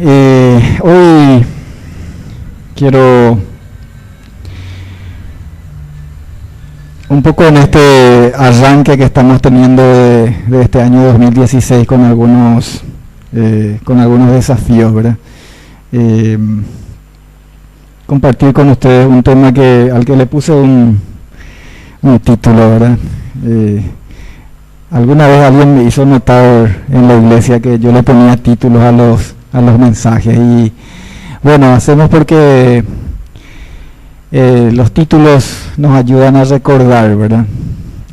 Hoy quiero un poco en este arranque que estamos teniendo de este año 2016 con algunos desafíos, ¿verdad? Compartir con ustedes un tema al que le puse un título, ¿verdad? Alguna vez alguien me hizo notar en la iglesia que yo le ponía títulos a los mensajes, y bueno, hacemos porque los títulos nos ayudan a recordar, ¿verdad?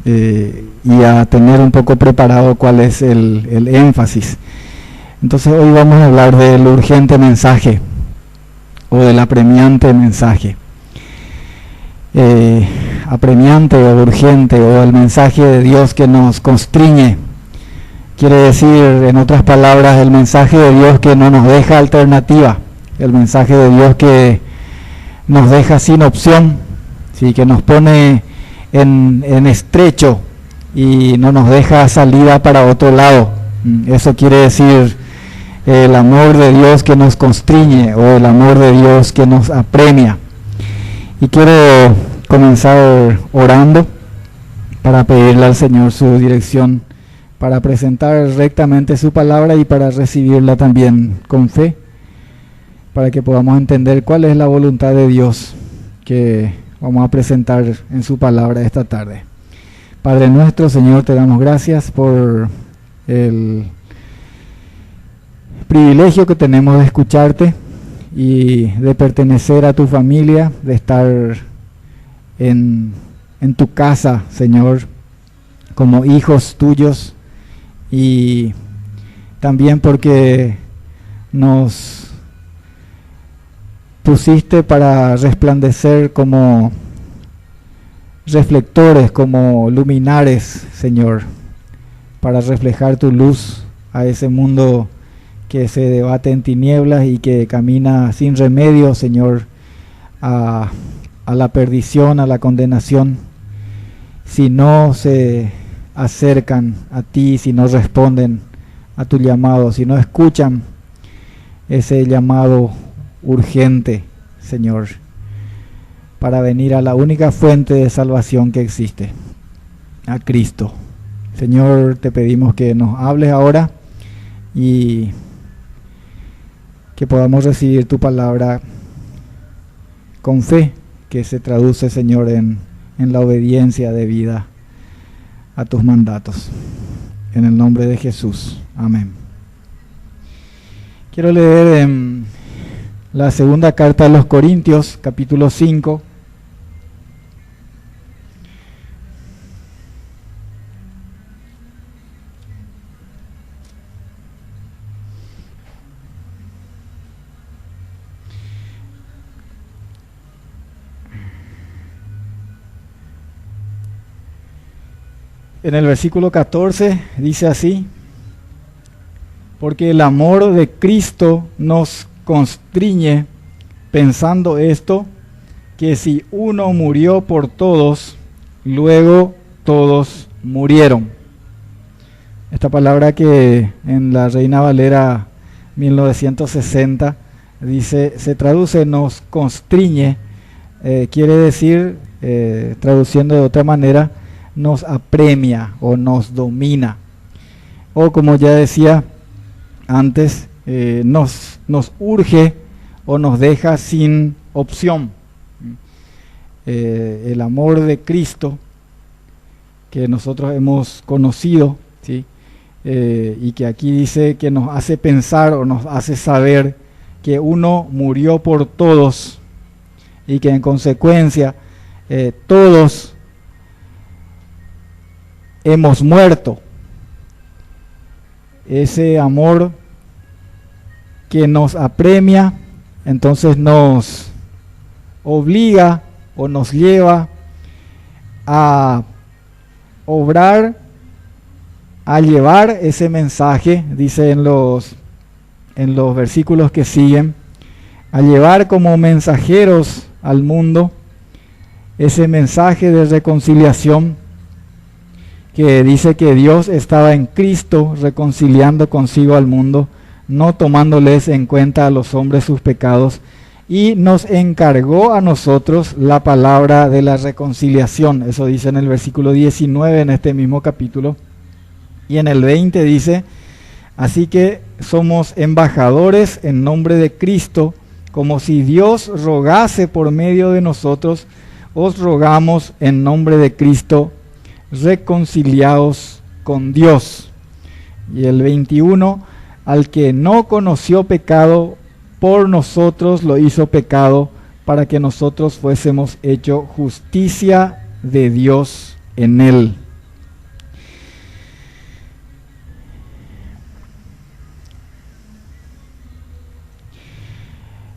Y a tener un poco preparado cuál es el énfasis. Entonces hoy vamos a hablar del urgente mensaje o del apremiante mensaje. Apremiante o urgente, o el mensaje de Dios que nos constriñe. Quiere decir, en otras palabras, el mensaje de Dios que no nos deja alternativa, el mensaje de Dios que nos deja sin opción, ¿sí? Que nos pone en estrecho y no nos deja salida para otro lado. Eso quiere decir el amor de Dios que nos constriñe, o el amor de Dios que nos apremia. Y quiero comenzar orando para pedirle al Señor su dirección, para presentar rectamente su palabra y para recibirla también con fe, para que podamos entender cuál es la voluntad de Dios que vamos a presentar en su palabra esta tarde. Padre nuestro, Señor, te damos gracias por el privilegio que tenemos de escucharte y de pertenecer a tu familia, de estar en tu casa, Señor, como hijos tuyos, y también porque nos pusiste para resplandecer como reflectores, como luminares, Señor, para reflejar tu luz a ese mundo que se debate en tinieblas y que camina sin remedio, Señor, a la perdición, a la condenación, si no se acercan a ti, si no responden a tu llamado, si no escuchan ese llamado urgente, Señor, para venir a la única fuente de salvación que existe, a Cristo. Señor, te pedimos que nos hables ahora y que podamos recibir tu palabra con fe, que se traduce, Señor, en la obediencia debida a tus mandatos. En el nombre de Jesús. Amén. Quiero leer en la segunda carta a los Corintios, capítulo 5. En el versículo 14 dice así: porque el amor de Cristo nos constriñe, pensando esto, que si uno murió por todos, luego todos murieron. Esta palabra, que en la Reina Valera 1960 dice, se traduce nos constriñe, quiere decir, traduciendo de otra manera, nos apremia o nos domina, o como ya decía antes, nos urge o nos deja sin opción. El amor de Cristo que nosotros hemos conocido, ¿sí? Y que aquí dice que nos hace pensar o nos hace saber que uno murió por todos y que en consecuencia todos hemos muerto. Ese amor que nos apremia, entonces nos obliga o nos lleva a obrar, a llevar ese mensaje, dice en los versículos que siguen, a llevar como mensajeros al mundo ese mensaje de reconciliación, que dice que Dios estaba en Cristo reconciliando consigo al mundo, no tomándoles en cuenta a los hombres sus pecados, y nos encargó a nosotros la palabra de la reconciliación. Eso dice en el versículo 19 en este mismo capítulo. Y en el 20 dice: así que somos embajadores en nombre de Cristo, como si Dios rogase por medio de nosotros, os rogamos en nombre de Cristo, reconciliaos con Dios. Y el 21: al que no conoció pecado, por nosotros lo hizo pecado, para que nosotros fuésemos hecho justicia de Dios en él.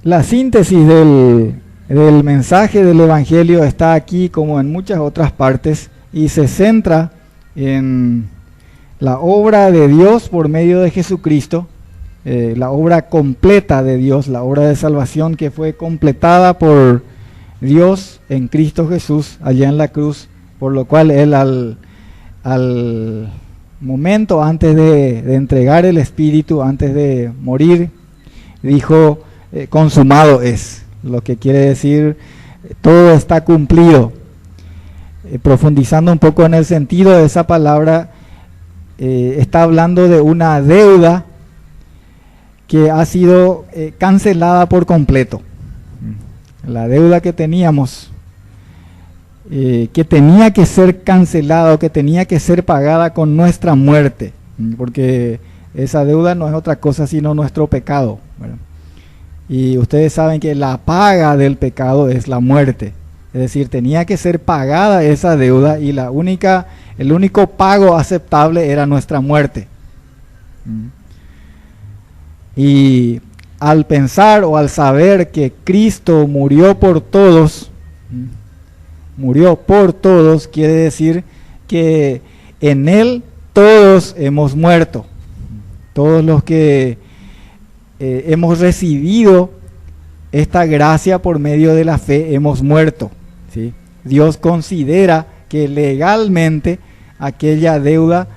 La síntesis del mensaje del Evangelio está aquí, como en muchas otras partes, y se centra en la obra de Dios por medio de Jesucristo, la obra completa de Dios, la obra de salvación que fue completada por Dios en Cristo Jesús allá en la cruz, por lo cual Él al momento antes de entregar el Espíritu, antes de morir, dijo: consumado es, lo que quiere decir todo está cumplido. Profundizando un poco en el sentido de esa palabra, está hablando de una deuda que ha sido cancelada por completo. La deuda que teníamos, que tenía que ser cancelada o que tenía que ser pagada con nuestra muerte, porque esa deuda no es otra cosa sino nuestro pecado, ¿verdad? Y ustedes saben que la paga del pecado es la muerte. Es decir, tenía que ser pagada esa deuda, y el único pago aceptable era nuestra muerte. Y al pensar o al saber que Cristo murió por todos, quiere decir que en Él todos hemos muerto. Todos los que hemos recibido esta gracia por medio de la fe hemos muerto, ¿sí? Dios considera que legalmente aquella deuda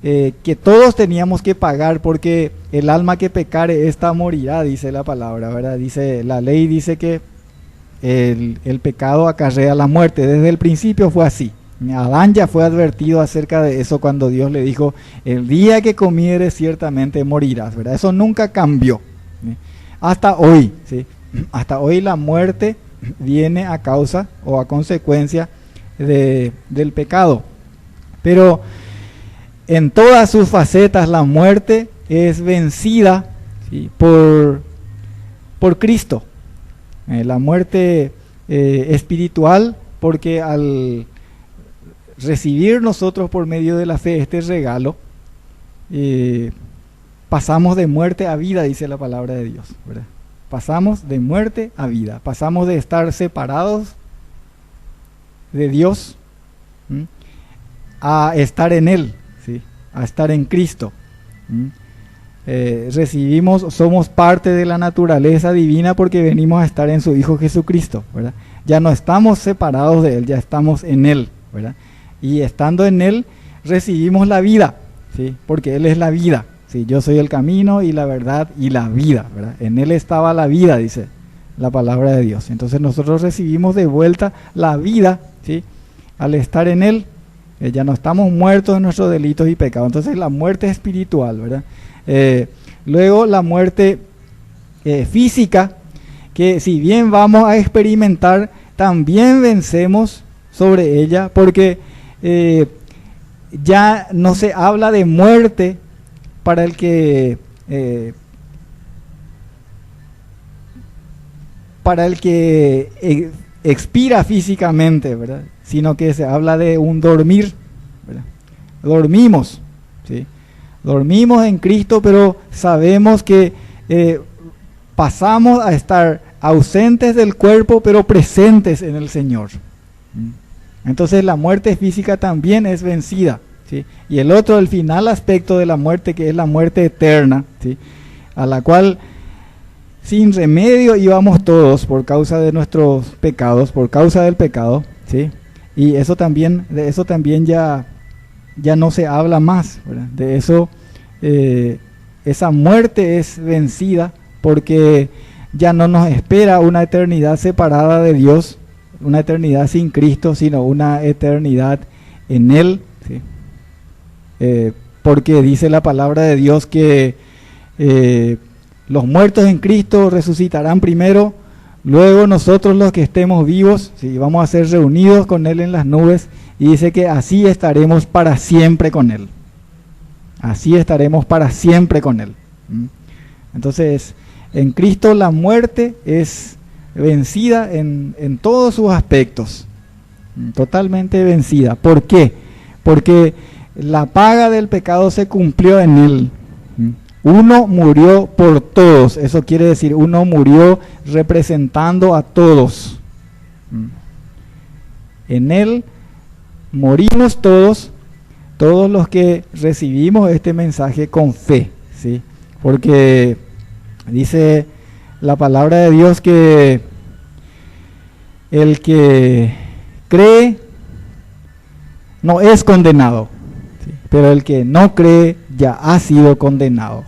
que todos teníamos que pagar, porque el alma que pecare, esta morirá, dice la palabra, ¿verdad? Dice, la ley dice que el pecado acarrea la muerte. Desde el principio fue así. Adán ya fue advertido acerca de eso cuando Dios le dijo: el día que comieres ciertamente morirás, ¿verdad? Eso nunca cambió, ¿sí? Hasta hoy, ¿sí? Hasta hoy la muerte viene a causa o a consecuencia del pecado. Pero en todas sus facetas la muerte es vencida, ¿sí? por Cristo. La muerte espiritual, porque al recibir nosotros por medio de la fe este regalo, pasamos de muerte a vida, dice la palabra de Dios, ¿verdad? Pasamos de muerte a vida, pasamos de estar separados de Dios, ¿sí? A estar en Él, ¿sí? A estar en Cristo. Somos parte de la naturaleza divina porque venimos a estar en su Hijo Jesucristo, ¿verdad? Ya no estamos separados de Él, ya estamos en Él, ¿verdad? Y estando en Él recibimos la vida, ¿sí? Porque Él es la vida, ¿sí? Yo soy el camino y la verdad y la vida, ¿verdad? En Él estaba la vida, dice la palabra de Dios. Entonces nosotros recibimos de vuelta la vida, ¿sí? Al estar en Él, ya no estamos muertos en nuestros delitos y pecados. Entonces la muerte espiritual, ¿verdad? Luego la muerte física, que si bien vamos a experimentar, también vencemos sobre ella, porque ya no se habla de muerte para el que expira físicamente, ¿verdad? Sino que se habla de un dormir, ¿verdad? Dormimos, ¿sí? Dormimos en Cristo, pero sabemos que pasamos a estar ausentes del cuerpo, pero presentes en el Señor. Entonces la muerte física también es vencida, ¿sí? Y el final aspecto de la muerte, que es la muerte eterna, ¿sí? A la cual sin remedio íbamos todos por causa de nuestros pecados, por causa del pecado, ¿sí? Y de eso también ya no se habla más, ¿verdad? De eso esa muerte es vencida, porque ya no nos espera una eternidad separada de Dios, una eternidad sin Cristo, sino una eternidad en Él, ¿sí? Porque dice la palabra de Dios que los muertos en Cristo resucitarán primero, luego nosotros los que estemos vivos, ¿sí?, vamos a ser reunidos con Él en las nubes, y dice que así estaremos para siempre con Él. Así estaremos para siempre con Él. Entonces, en Cristo la muerte es vencida en todos sus aspectos, totalmente vencida. ¿Por qué? Porque la paga del pecado se cumplió en Él. Uno murió por todos, eso quiere decir, uno murió representando a todos. En Él morimos todos los que recibimos este mensaje con fe, ¿sí? Porque dice la palabra de Dios que el que cree no es condenado, ¿sí?, pero el que no cree ya ha sido condenado.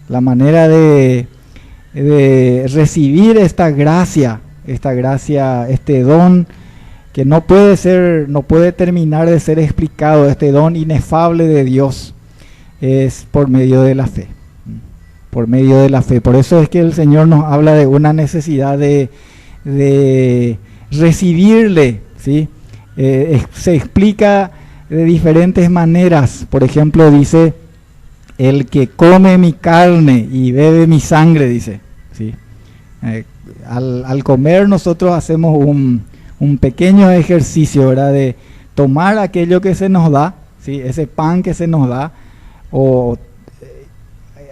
La manera de recibir esta gracia, este don que no puede terminar de ser explicado, este don inefable de Dios, es por medio de la fe. Por medio de la fe. Por eso es que el Señor nos habla de una necesidad de recibirle, ¿sí? Se explica de diferentes maneras. Por ejemplo, dice, el que come mi carne y bebe mi sangre, dice, ¿sí? Al comer nosotros hacemos un pequeño ejercicio, ¿verdad?, de tomar aquello que se nos da, ¿sí?, ese pan que se nos da, o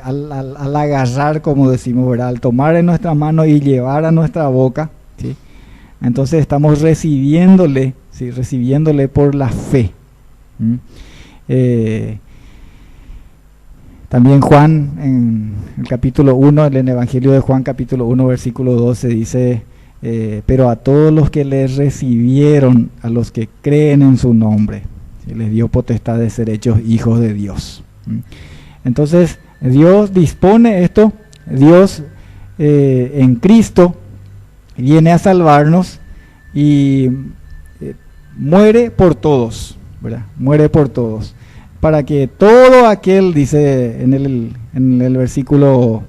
al agarrar, como decimos, ¿verdad?, al tomar en nuestra mano y llevar a nuestra boca, ¿sí?, entonces estamos recibiéndole, ¿sí?, recibiéndole por la fe. También Juan, en el capítulo 1, en el Evangelio de Juan, capítulo 1, versículo 12, dice, pero a todos los que le recibieron, a los que creen en su nombre, ¿sí?, les dio potestad de ser hechos hijos de Dios. Entonces, Dios dispone esto, Dios en Cristo viene a salvarnos y muere por todos, ¿verdad? Muere por todos, para que todo aquel, dice en el versículo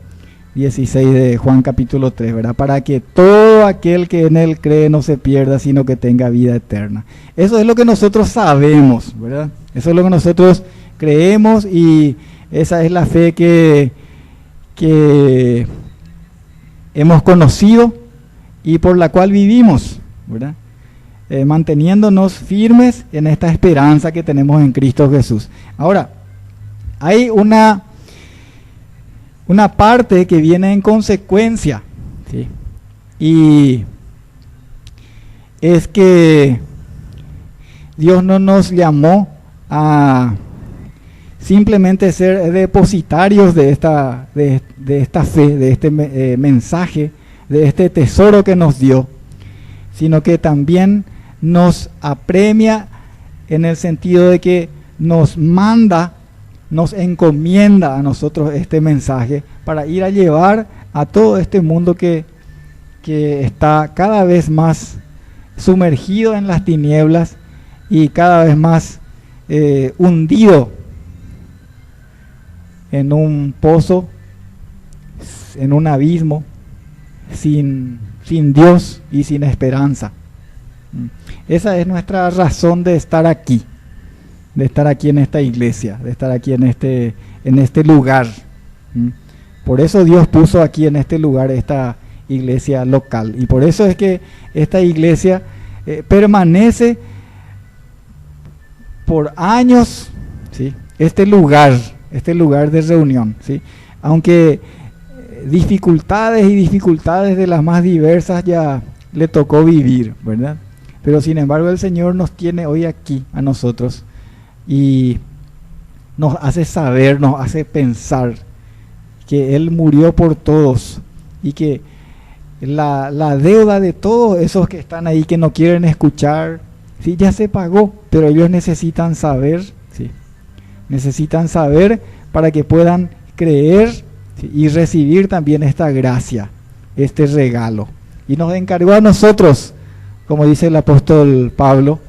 16 de Juan capítulo 3, ¿verdad?, para que todo aquel que en Él cree no se pierda, sino que tenga vida eterna. Eso es lo que nosotros sabemos, ¿verdad? Eso es lo que nosotros creemos, y esa es la fe que hemos conocido y por la cual vivimos, ¿verdad?, manteniéndonos firmes en esta esperanza que tenemos en Cristo Jesús. Ahora, hay una parte que viene en consecuencia, ¿sí?, y es que Dios no nos llamó a simplemente ser depositarios de esta fe, de este mensaje, de este tesoro que nos dio, sino que también nos apremia en el sentido de que nos manda, nos encomienda a nosotros este mensaje para ir a llevar a todo este mundo que está cada vez más sumergido en las tinieblas y cada vez más hundido en un pozo, en un abismo, sin Dios y sin esperanza. Esa es nuestra razón de estar aquí en esta iglesia, de estar aquí en este lugar. Por eso Dios puso aquí en este lugar esta iglesia local, y por eso es que esta iglesia permanece por años, ¿sí?, este lugar de reunión, ¿sí?, aunque dificultades de las más diversas ya le tocó vivir, ¿verdad? Pero sin embargo el Señor nos tiene hoy aquí a nosotros y nos hace saber, nos hace pensar que Él murió por todos y que la deuda de todos esos que están ahí, que no quieren escuchar, sí, ya se pagó, pero ellos necesitan saber, ¿sí?, necesitan saber para que puedan creer, ¿sí?, y recibir también esta gracia, este regalo. Y nos encargó a nosotros, como dice el apóstol Pablo,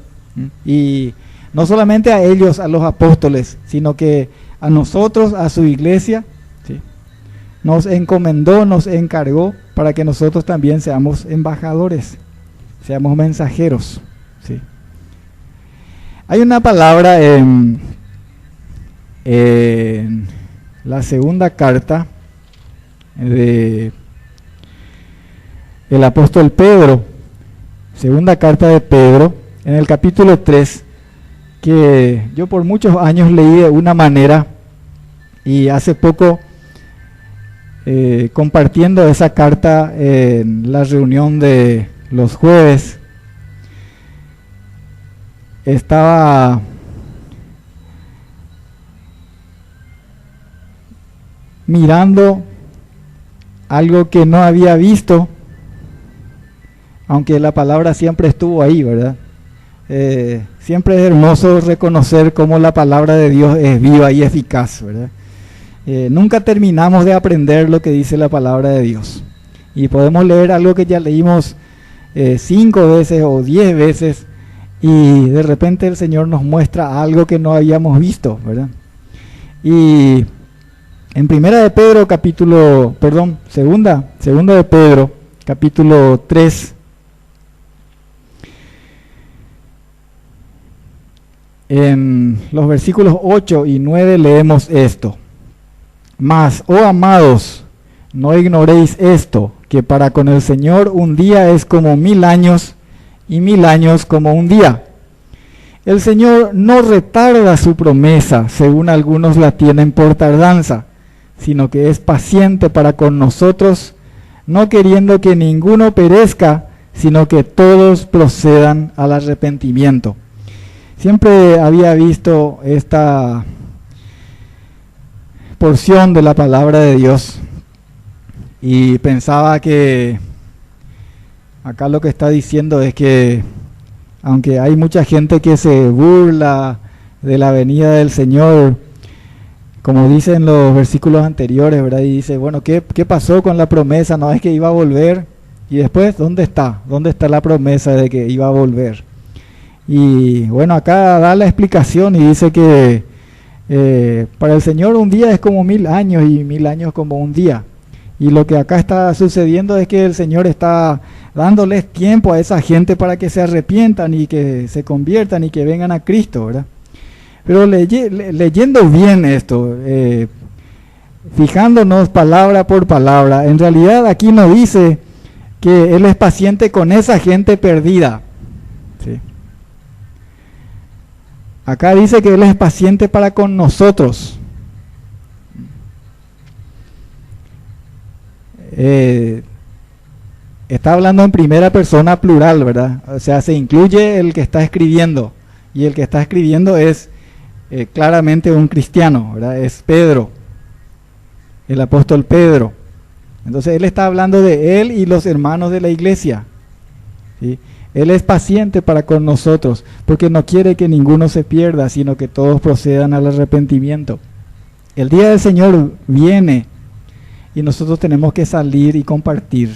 y no solamente a ellos, a los apóstoles, sino que a nosotros, a su iglesia, ¿sí?, nos encomendó, nos encargó para que nosotros también seamos embajadores, seamos mensajeros, ¿sí? Hay una palabra en la segunda carta de el apóstol Pedro, segunda carta de Pedro, en el capítulo 3, que yo por muchos años leí de una manera y hace poco, compartiendo esa carta en la reunión de los jueves, estaba mirando algo que no había visto, aunque la palabra siempre estuvo ahí, ¿verdad? Siempre es hermoso reconocer cómo la palabra de Dios es viva y eficaz, ¿verdad? Nunca terminamos de aprender lo que dice la palabra de Dios. Y podemos leer algo que ya leímos 5 veces o 10 veces, y de repente el Señor nos muestra algo que no habíamos visto, ¿verdad? Y en segunda de Pedro, capítulo 3, en los versículos 8 y 9 leemos esto: Mas, oh amados, no ignoréis esto, que para con el Señor un día es como 1000 años, y 1000 años como un día. El Señor no retarda su promesa, según algunos la tienen por tardanza, sino que es paciente para con nosotros, no queriendo que ninguno perezca, sino que todos procedan al arrepentimiento. Siempre había visto esta porción de la palabra de Dios y pensaba que acá lo que está diciendo es que aunque hay mucha gente que se burla de la venida del Señor, como dicen los versículos anteriores, ¿verdad? Y dice, bueno, ¿qué pasó con la promesa? No es que iba a volver, y después, ¿dónde está? ¿Dónde está la promesa de que iba a volver? Y bueno, acá da la explicación y dice que para el Señor un día es como 1000 años y 1000 años como un día. Y lo que acá está sucediendo es que el Señor está dándoles tiempo a esa gente para que se arrepientan y que se conviertan y que vengan a Cristo, ¿verdad? Pero leyendo bien esto, fijándonos palabra por palabra, en realidad aquí no dice que Él es paciente con esa gente perdida, ¿sí? Acá dice que Él es paciente para con nosotros. Está hablando en primera persona plural, ¿verdad? O sea, se incluye el que está escribiendo, y el que está escribiendo es claramente un cristiano, ¿verdad? Es Pedro, el apóstol Pedro. Entonces él está hablando de él y los hermanos de la iglesia, ¿sí? Él es paciente para con nosotros, porque no quiere que ninguno se pierda, sino que todos procedan al arrepentimiento. El día del Señor viene, y nosotros tenemos que salir y compartir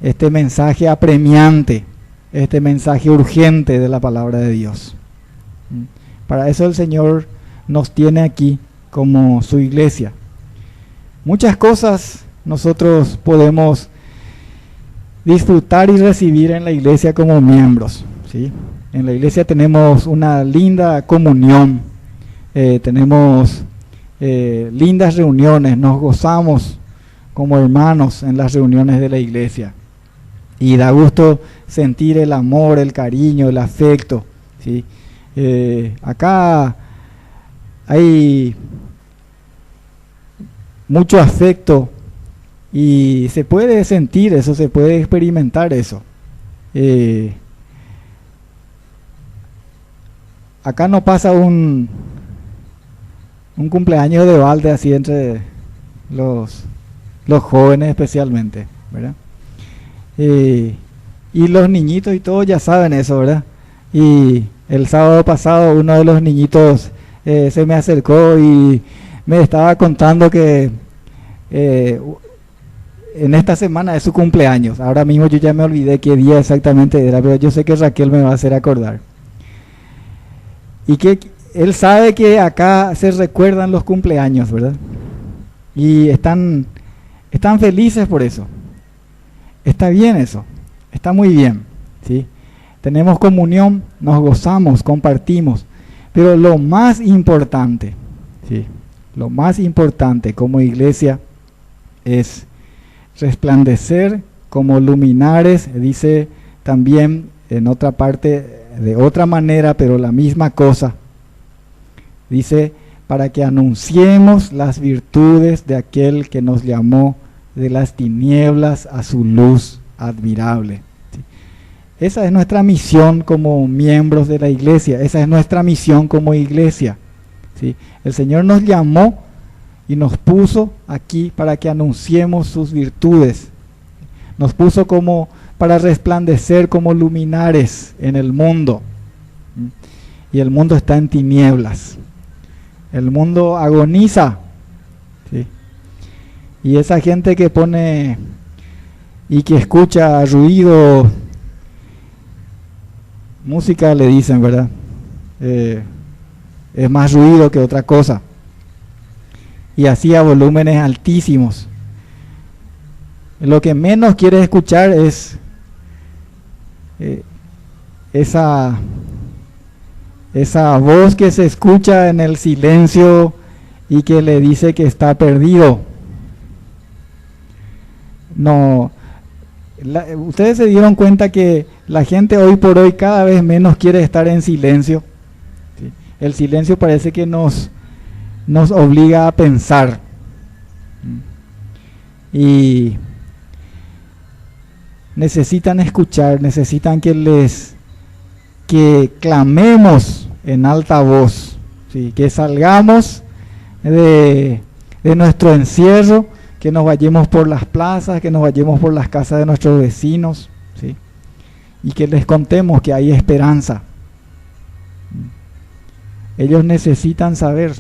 este mensaje apremiante, este mensaje urgente de la palabra de Dios. Para eso el Señor nos tiene aquí como su iglesia. Muchas cosas nosotros podemos disfrutar y recibir en la iglesia como miembros, ¿sí? En la iglesia tenemos una linda comunión, tenemos lindas reuniones, nos gozamos como hermanos en las reuniones de la iglesia y da gusto sentir el amor, el cariño, el afecto, ¿sí? Acá hay mucho afecto y se puede sentir eso, se puede experimentar eso. Acá no pasa un cumpleaños de balde así entre los jóvenes especialmente, ¿verdad? Y los niñitos y todos ya saben eso, ¿verdad? Y el sábado pasado uno de los niñitos se me acercó y me estaba contando que en esta semana es su cumpleaños. Ahora mismo yo ya me olvidé qué día exactamente era, pero yo sé que Raquel me va a hacer acordar. Y que él sabe que acá se recuerdan los cumpleaños, ¿verdad? Y están felices por eso. Está bien eso, está muy bien, ¿sí? Tenemos comunión, nos gozamos, compartimos. Pero lo más importante, ¿sí? Lo más importante como iglesia es resplandecer como luminares, dice también en otra parte de otra manera, pero la misma cosa. Dice, para que anunciemos las virtudes de aquel que nos llamó de las tinieblas a su luz admirable. ¿Sí? Esa es nuestra misión como miembros de la iglesia, esa es nuestra misión como iglesia. ¿Sí? El Señor nos llamó y nos puso aquí para que anunciemos sus virtudes. Nos puso como para resplandecer como luminares en el mundo. Y el mundo está en tinieblas. El mundo agoniza. ¿Sí? Y esa gente que pone y que escucha ruido, música le dicen, ¿verdad? Es más ruido que otra cosa. Y así a volúmenes altísimos. Lo que menos quiere escuchar es esa voz que se escucha en el silencio y que le dice que está perdido. No, ustedes se dieron cuenta que la gente hoy por hoy cada vez menos quiere estar en silencio. ¿Sí? El silencio parece que nos obliga a pensar. Y necesitan escuchar, necesitan que clamemos en alta voz, ¿sí? Que salgamos de nuestro encierro, que nos vayamos por las plazas, que nos vayamos por las casas de nuestros vecinos, ¿sí? Y que les contemos que hay esperanza. Ellos necesitan saber,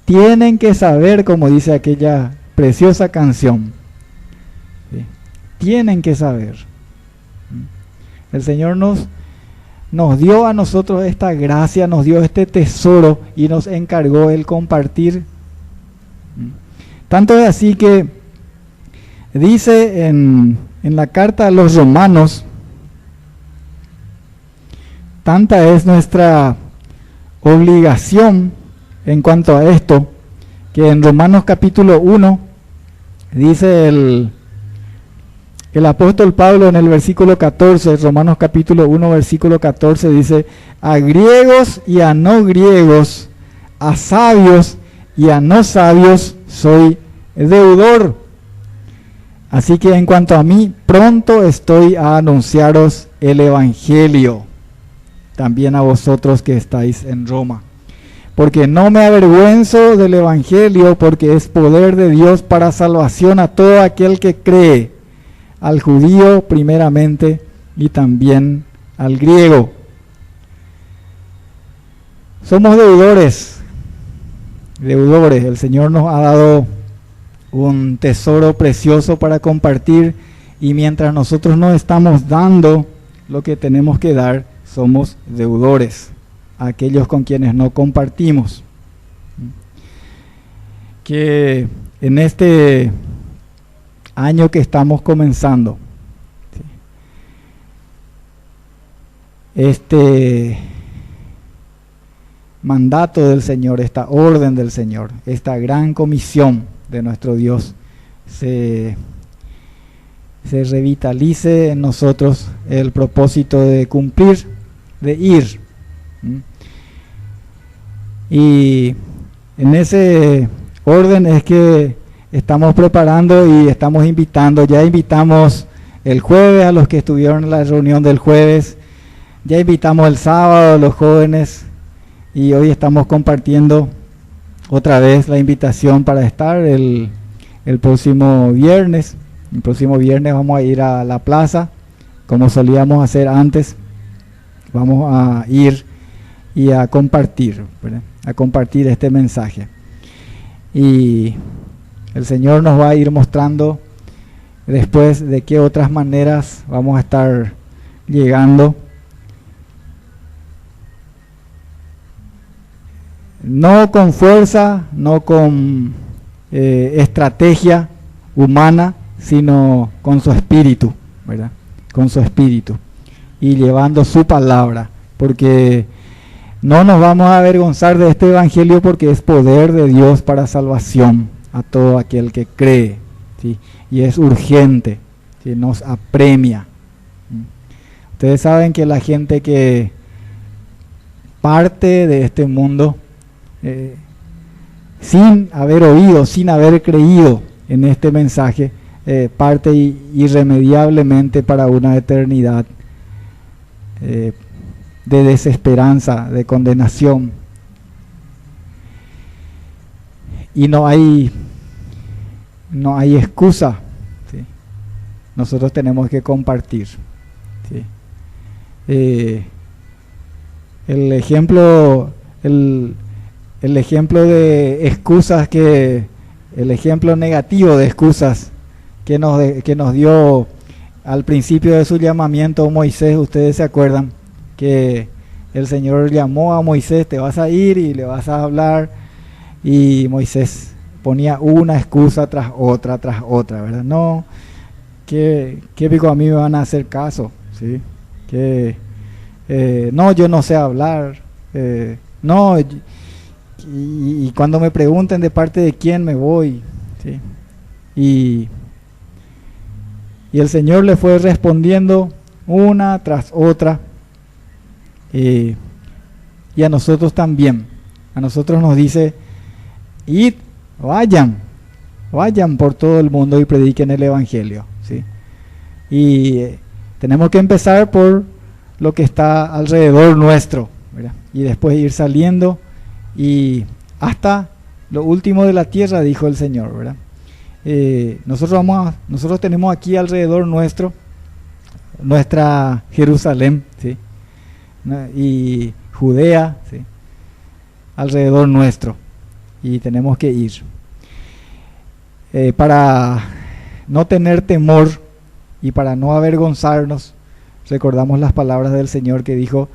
tienen que saber, como dice aquella preciosa canción, ¿sí? Tienen que saber. El Señor nos dio a nosotros esta gracia, nos dio este tesoro y nos encargó el compartir. Tanto es así que dice en la carta a los Romanos, tanta es nuestra obligación en cuanto a esto, que en Romanos capítulo 1 dice el apóstol Pablo en el versículo 14, Romanos capítulo 1 versículo 14 dice, a griegos y a no griegos, a sabios y a no sabios soy deudor. Así que en cuanto a mí, pronto estoy a anunciaros el evangelio, también a vosotros que estáis en Roma. Porque no me avergüenzo del evangelio, porque es poder de Dios para salvación a todo aquel que cree, al judío primeramente y también al griego. Somos deudores. El Señor nos ha dado un tesoro precioso para compartir, y mientras nosotros no estamos dando lo que tenemos que dar, somos deudores a aquellos con quienes no compartimos. Que en este año que estamos comenzando, este mandato del Señor, esta orden del Señor, esta gran comisión de nuestro Dios, se revitalice en nosotros el propósito de cumplir, de ir. Y en ese orden es que estamos preparando y estamos invitando. Ya invitamos el jueves a los que estuvieron en la reunión del jueves, ya invitamos el sábado a los jóvenes, y hoy estamos compartiendo otra vez la invitación para estar el próximo viernes. El próximo viernes vamos a ir a la plaza, como solíamos hacer antes. Vamos a ir y a compartir, ¿verdad? A compartir este mensaje. Y el Señor nos va a ir mostrando después de qué otras maneras vamos a estar llegando. No con fuerza, no con estrategia humana, sino con su espíritu, ¿verdad? Con su espíritu y llevando su palabra, porque no nos vamos a avergonzar de este evangelio, porque es poder de Dios para salvación a todo aquel que cree, ¿sí? Y es urgente, ¿sí? Nos apremia. Ustedes saben que la gente que parte de este mundo sin haber oído, sin haber creído en este mensaje, parte irremediablemente para una eternidad de desesperanza, de condenación. Y no hay excusa, ¿sí? Nosotros tenemos que compartir, ¿sí? El ejemplo de excusas el ejemplo negativo de excusas que nos dio al principio de su llamamiento Moisés, ustedes se acuerdan que el Señor llamó a Moisés: te vas a ir y le vas a hablar, y Moisés ponía una excusa tras otra, ¿verdad? No, que pico, a mí me van a hacer caso, ¿sí? No, yo no sé hablar, no, y cuando me pregunten de parte de quién me voy, ¿sí? Y el Señor le fue respondiendo una tras otra, y a nosotros también. A nosotros nos dice: id, vayan por todo el mundo y prediquen el evangelio, ¿sí? Y tenemos que empezar por lo que está alrededor nuestro, ¿verdad? Y después ir saliendo y hasta lo último de la tierra, dijo el Señor, ¿verdad? Nosotros tenemos aquí alrededor nuestro nuestra Jerusalén, ¿sí? Y Judea, ¿sí? Alrededor nuestro, y tenemos que ir para no tener temor y para no avergonzarnos. Recordamos las palabras del Señor que dijo: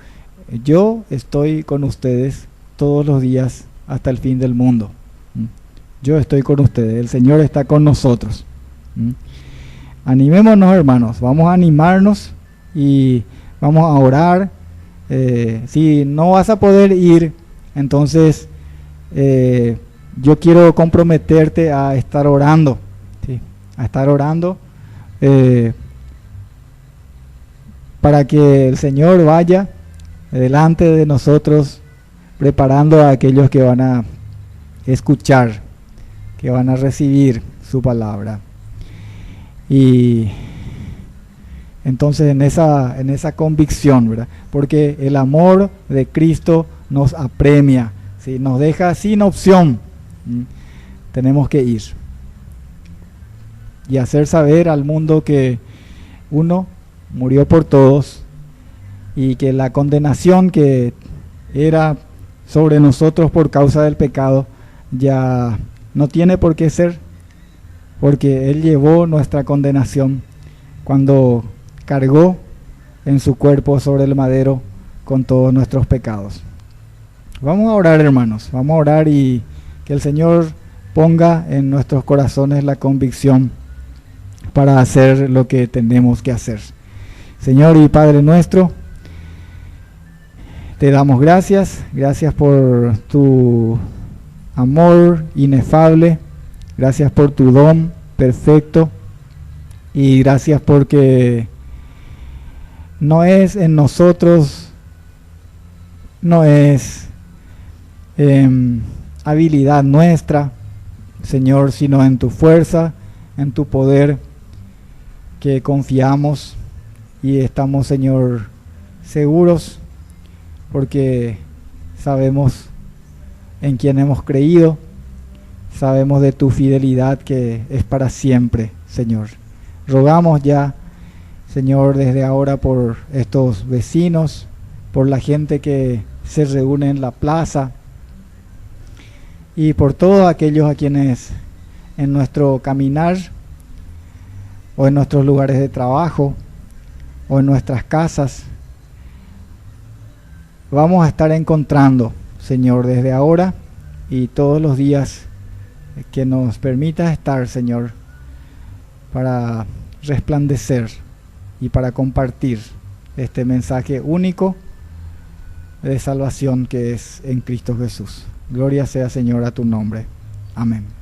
yo estoy con ustedes todos los días hasta el fin del mundo. Yo estoy con ustedes, el Señor está con nosotros. Animémonos, hermanos, vamos a animarnos y vamos a orar. Si no vas a poder ir, entonces yo quiero comprometerte a estar orando, ¿sí? A estar orando para que el Señor vaya delante de nosotros, preparando a aquellos que van a escuchar, que van a recibir su palabra. Y entonces en esa convicción, ¿verdad? Porque el amor de Cristo nos apremia, ¿sí? Nos deja sin opción. Tenemos que ir y hacer saber al mundo que uno murió por todos y que la condenación que era sobre nosotros por causa del pecado ya no tiene por qué ser, porque Él llevó nuestra condenación cuando cargó en su cuerpo sobre el madero con todos nuestros pecados. Vamos a orar, hermanos, vamos a orar y que el Señor ponga en nuestros corazones la convicción para hacer lo que tenemos que hacer. Señor y Padre nuestro, te damos gracias por tu amor inefable, gracias por tu don perfecto, y gracias porque no es en nosotros, no es habilidad nuestra, Señor, sino en tu fuerza, en tu poder, que confiamos y estamos, Señor, seguros, porque sabemos en quién hemos creído, sabemos de tu fidelidad que es para siempre, Señor. Rogamos ya, Señor, desde ahora por estos vecinos, por la gente que se reúne en la plaza, y por todos aquellos a quienes en nuestro caminar o en nuestros lugares de trabajo o en nuestras casas vamos a estar encontrando, Señor, desde ahora y todos los días que nos permitas estar, Señor, para resplandecer y para compartir este mensaje único de salvación que es en Cristo Jesús. Gloria sea, Señor, a tu nombre. Amén.